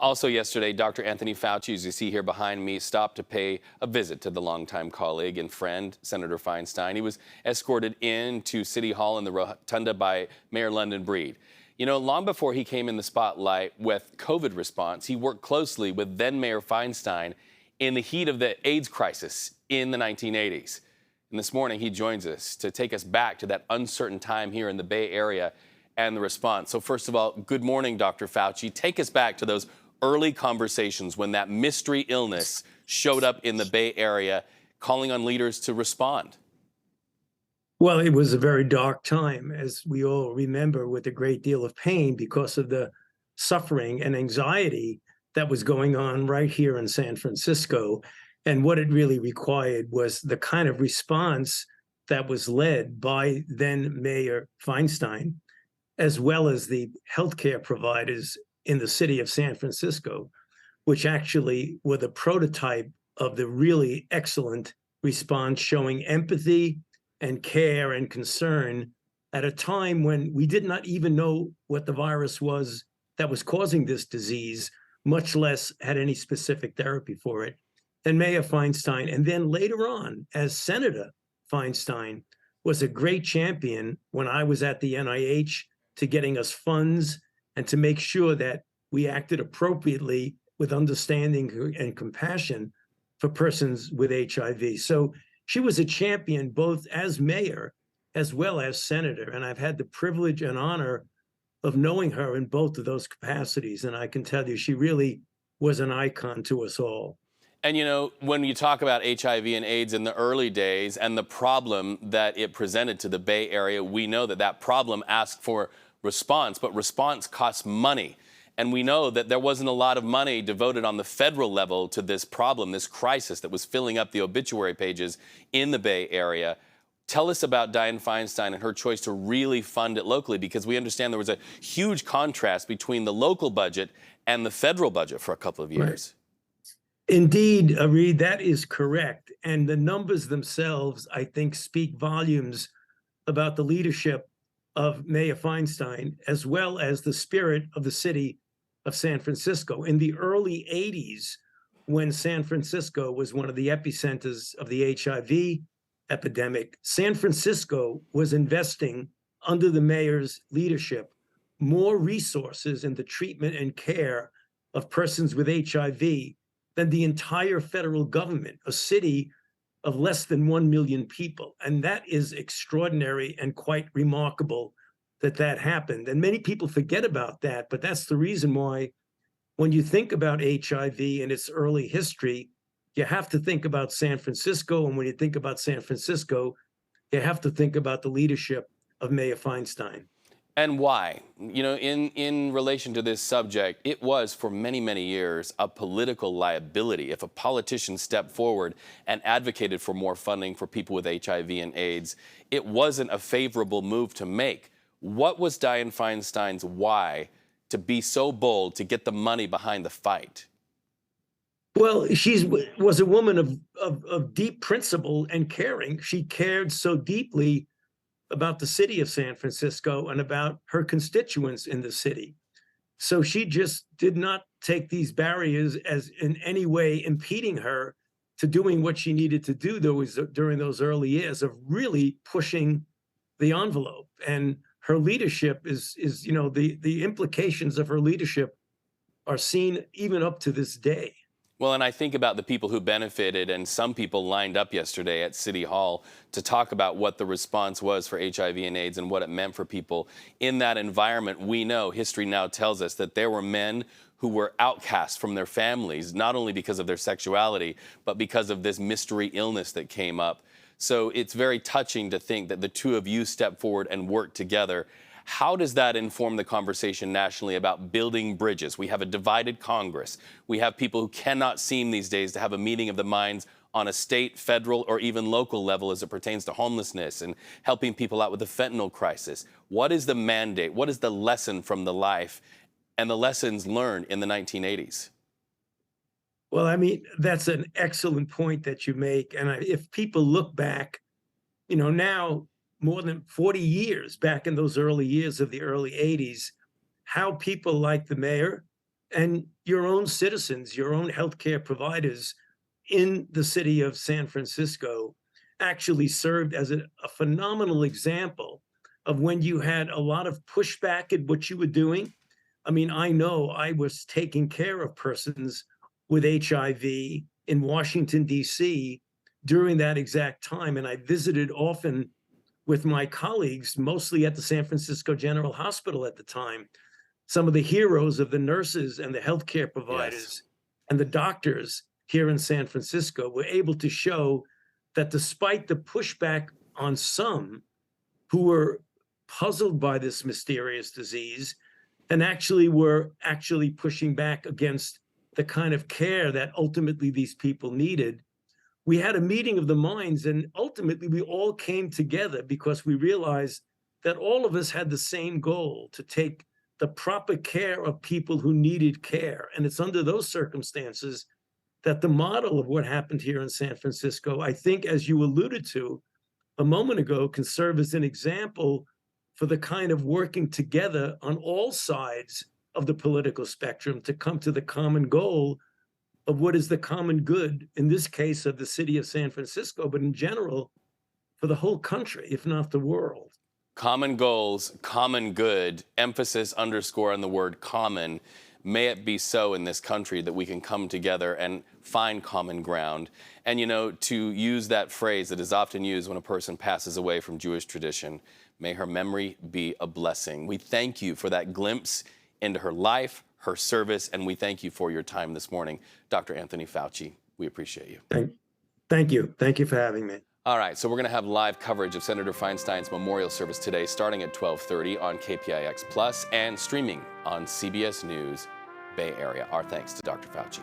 Also yesterday, Dr. Anthony Fauci, as you see here behind me, stopped to pay a visit to the longtime colleague and friend, Senator Feinstein. He was escorted into City Hall in the rotunda by Mayor London Breed. You know, long before he came in the spotlight with COVID response, he worked closely with then Mayor Feinstein in the heat of the AIDS crisis in the 1980s. And this morning, he joins us to take us back to that uncertain time here in the Bay Area and the response. So first of all, good morning, Dr. Fauci. Take us back to those early conversations when that mystery illness showed up in the Bay Area, calling on leaders to respond. Well, it was a very dark time, as we all remember, with a great deal of pain because of the suffering and anxiety that was going on right here in San Francisco. And what it really required was the kind of response that was led by then Mayor Feinstein, as well as the healthcare providers in the city of San Francisco, which actually were the prototype of the really excellent response, showing empathy and care and concern at a time when we did not even know what the virus was that was causing this disease, much less had any specific therapy for it. And Mayor Feinstein, and then later on, as Senator Feinstein, was a great champion when I was at the NIH to getting us funds and to make sure that we acted appropriately with understanding and compassion for persons with HIV. So she was a champion both as mayor as well as senator. And I've had the privilege and honor of knowing her in both of those capacities. And I can tell you, she really was an icon to us all. And, you know, when you talk about HIV and AIDS in the early days and the problem that it presented to the Bay Area, we know that that problem asked for response, but response costs money. And we know that there wasn't a lot of money devoted on the federal level to this problem, this crisis that was filling up the obituary pages in the Bay Area. Tell us about Dianne Feinstein and her choice to really fund it locally, because we understand there was a huge contrast between the local budget and the federal budget for a couple of years. Right. Indeed, Reed, that is correct. And the numbers themselves, I think, speak volumes about the leadership of Mayor Feinstein, as well as the spirit of the city of San Francisco. In the early 80s, when San Francisco was one of the epicenters of the HIV epidemic, San Francisco was investing, under the mayor's leadership, more resources in the treatment and care of persons with HIV than the entire federal government, a city of less than 1 million people. And that is extraordinary and quite remarkable that that happened. And many people forget about that, but that's the reason why when you think about HIV and its early history, you have to think about San Francisco. And when you think about San Francisco, you have to think about the leadership of Mayor Feinstein. And why? You know, in relation to this subject, it was for many, many years a political liability. If a politician stepped forward and advocated for more funding for people with HIV and AIDS, it wasn't a favorable move to make. What was Dianne Feinstein's why to be so bold to get the money behind the fight? Well, she was a woman of deep principle and caring. She cared so deeply about the city of San Francisco and about her constituents in the city. So she just did not take these barriers as in any way impeding her to doing what she needed to do during those early years of really pushing the envelope. And her leadership is you know, the implications of her leadership are seen even up to this day. Well, and I think about the people who benefited, and some people lined up yesterday at City Hall to talk about what the response was for HIV and AIDS and what it meant for people. In that environment, we know, history now tells us, that there were men who were outcast from their families, not only because of their sexuality, but because of this mystery illness that came up. So it's very touching to think that the two of you stepped forward and worked together. How does that inform the conversation nationally about building bridges? We have a divided Congress. We have people who cannot seem these days to have a meeting of the minds on a state, federal, or even local level as it pertains to homelessness and helping people out with the fentanyl crisis. What is the mandate? What is the lesson from the life and the lessons learned in the 1980s? Well, I mean, that's an excellent point that you make. And if people look back, you know, now, more than 40 years back in those early years of the early 80s, how people like the mayor and your own citizens, your own healthcare providers in the city of San Francisco actually served as a phenomenal example of when you had a lot of pushback at what you were doing. I mean, I know I was taking care of persons with HIV in Washington, D.C. during that exact time, and I visited often with my colleagues, mostly at the San Francisco General Hospital at the time. Some of the heroes of the nurses and the healthcare Yes. providers and the doctors here in San Francisco were able to show that despite the pushback on some who were puzzled by this mysterious disease and actually were actually pushing back against the kind of care that ultimately these people needed, we had a meeting of the minds, and ultimately we all came together because we realized that all of us had the same goal: to take the proper care of people who needed care. And it's under those circumstances that the model of what happened here in San Francisco, I think, as you alluded to a moment ago, can serve as an example for the kind of working together on all sides of the political spectrum to come to the common goal of what is the common good, in this case of the city of San Francisco, but in general for the whole country, if not the world. Common goals, common good, emphasis underscore on the word common. May it be so in this country that we can come together and find common ground. And, you know, to use that phrase that is often used when a person passes away from Jewish tradition, may her memory be a blessing. We thank you for that glimpse into her life, her service, and we thank you for your time this morning. Dr. Anthony Fauci, we appreciate you. Thank you. Thank you for having me. All right, so we're going to have live coverage of Senator Feinstein's memorial service today, starting at 12:30 on KPIX Plus and streaming on CBS News Bay Area. Our thanks to Dr. Fauci.